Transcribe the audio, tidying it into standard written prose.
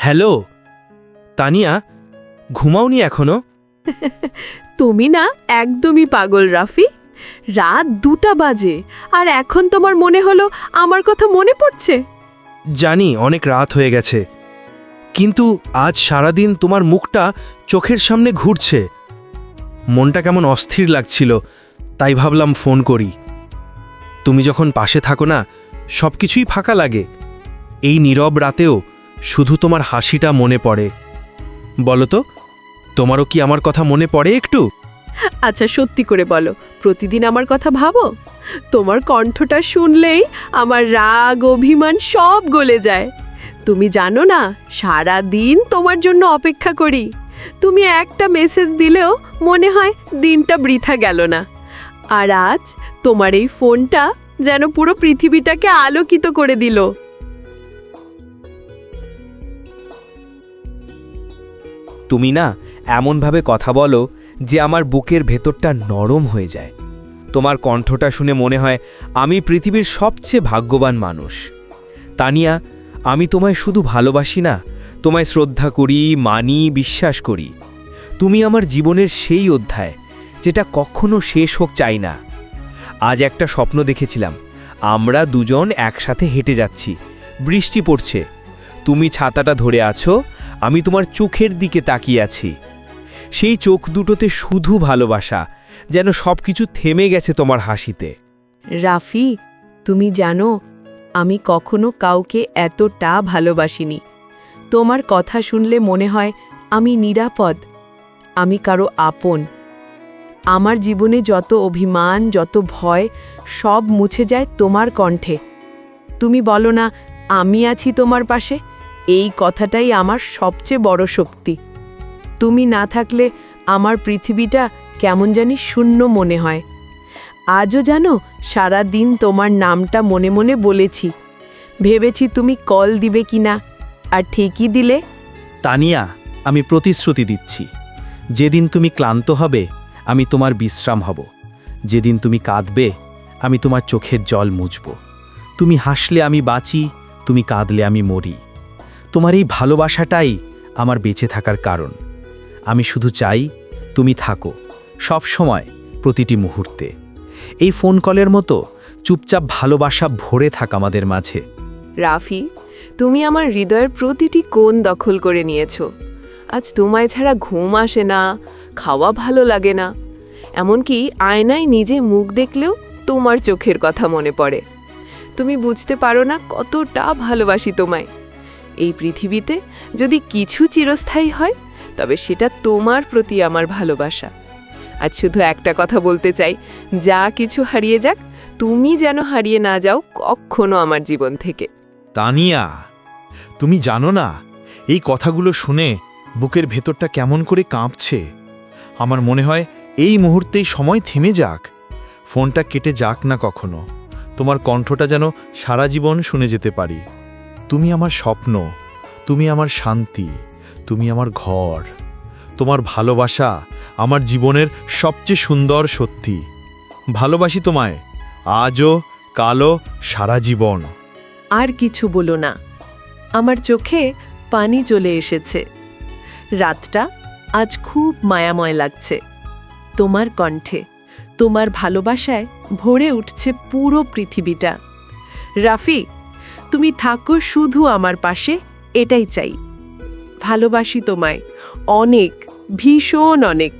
Hello Tania, ঘুমাওনি এখনো? তুমি না একদমই পাগল রাফি। রাত 2টা বাজে আর এখন তোমার মনে হলো আমার কথা মনে পড়ছে। জানি অনেক রাত হয়ে গেছে, কিন্তু আজ সারাদিন তোমার মুখটা চোখের সামনে ঘুরছে। মনটা কেমন অস্থির লাগছিল, তাই ভাবলাম ফোন করি। তুমি যখন পাশে থাকো না, সব কিছুই ফাঁকা লাগে। এই নীরব রাতেও শুধু তোমার হাসিটা মনে পড়ে। বলো তো, তোমারও কি আমার কথা মনে পড়ে একটু? আচ্ছা সত্যি করে বলো, প্রতিদিন আমার কথা ভাবো? তোমার কণ্ঠটা শুনলেই আমার রাগ অভিমান সব গলে যায়। তুমি জানো না, সারা দিন তোমার জন্য অপেক্ষা করি। তুমি একটা মেসেজ দিলেও মনে হয় দিনটা বৃথা গেল না। আর আজ তোমার এই ফোনটা যেন পুরো পৃথিবীটাকে আলোকিত করে দিল। তুমি না এমনভাবে কথা বলো যে আমার বুকের ভেতরটা নরম হয়ে যায়। তোমার কণ্ঠটা শুনে মনে হয় আমি পৃথিবীর সবচেয়ে ভাগ্যবান মানুষ। তানিয়া, আমি তোমায় শুধু ভালোবাসি না, তোমায় শ্রদ্ধা করি, মানি, বিশ্বাস করি। তুমি আমার জীবনের সেই অধ্যায় যেটা কখনো শেষ হোক চাই না। আজ একটা স্বপ্ন দেখেছিলাম, আমরা দুজন একসাথে হেঁটে যাচ্ছি, বৃষ্টি পড়ছে, তুমি ছাতাটা ধরে আছো, আমি তোমার চোখের দিকে তাকিয়ে আছি। সেই চোখ দুটোতে শুধু ভালোবাসা, যেন সব কিছু থেমে গেছে তোমার হাসিতে। রাফি, তুমি জানো আমি কখনো কাউকে এতটা ভালোবাসিনি। তোমার কথা শুনলে মনে হয় আমি নিরাপদ, আমি কারো আপন। আমার জীবনে যত অভিমান, যত ভয়, সব মুছে যায় তোমার কণ্ঠে। তুমি বলো না আমি আছি তোমার পাশে, এই কথাটাই আমার সবচেয়ে বড় শক্তি। তুমি না থাকলে আমার পৃথিবীটা কেমন জানি শূন্য মনে হয়। আজও জানো, সারা দিন তোমার নামটা মনে মনে বলেছি, ভেবেছি তুমি কল দিবে কিনা, আর ঠিকই দিলে। তানিয়া, আমি প্রতিশ্রুতি দিচ্ছি, যেদিন তুমি ক্লান্ত হবে আমি তোমার বিশ্রাম হব। যেদিন তুমি কাঁদবে আমি তোমার চোখের জল মুছব। তুমি হাসলে আমি বাঁচি, তুমি কাঁদলে আমি মরি। তোমার এই ভালোবাসাটাই আমার বেঁচে থাকার কারণ। আমি শুধু চাই তুমি থাকো সব সময়, প্রতিটি মুহূর্তে। এই ফোন কলের মতো চুপচাপ ভালোবাসা ভরে থাক আমাদের মাঝে। রাফি, তুমি আমার হৃদয়ের প্রতিটি কোণ দখল করে নিয়েছো। আজ তোমায় ছাড়া ঘুম আসে না, খাওয়া ভালো লাগে না, এমনকি আয়নায় নিজে মুখ দেখলেও তোমার চোখের কথা মনে পড়ে। তুমি বুঝতে পারো না কতটা ভালোবাসি তোমায়। এই পৃথিবীতে যদি কিছু চিরস্থায়ী হয়, তবে সেটা তোমার প্রতি আমার ভালোবাসা। আজ শুধু একটা কথা বলতে চাই, যা কিছু হারিয়ে যাক, তুমি যেন হারিয়ে না যাও কখনো আমার জীবন থেকে। তানিয়া, তুমি জানো না এই কথাগুলো শুনে বুকের ভেতরটা কেমন করে কাঁপছে। আমার মনে হয় এই মুহূর্তেই সময় থেমে যাক, ফোনটা কেটে যাক না কখনো। তোমার কণ্ঠটা যেন সারা জীবন শুনে যেতে পারি। তুমি আমার স্বপ্ন, তুমি আমার শান্তি, তুমি আমার ঘর। তোমার ভালোবাসা আমার জীবনের সবচেয়ে সুন্দর সত্যি। ভালোবাসি তোমায়, আজও, কালও, সারা জীবন। আর কিছু বলো না, আমার চোখে পানি চলে এসেছে। রাতটা আজ খুব মায়াময় লাগছে। তোমার কণ্ঠে, তোমার ভালোবাসায় ভরে উঠছে পুরো পৃথিবীটা। রাফি, তুমি থাকো শুধু আমার পাশে, এটাই চাই। ভালোবাসি তোমায় অনেক, ভীষণ অনেক।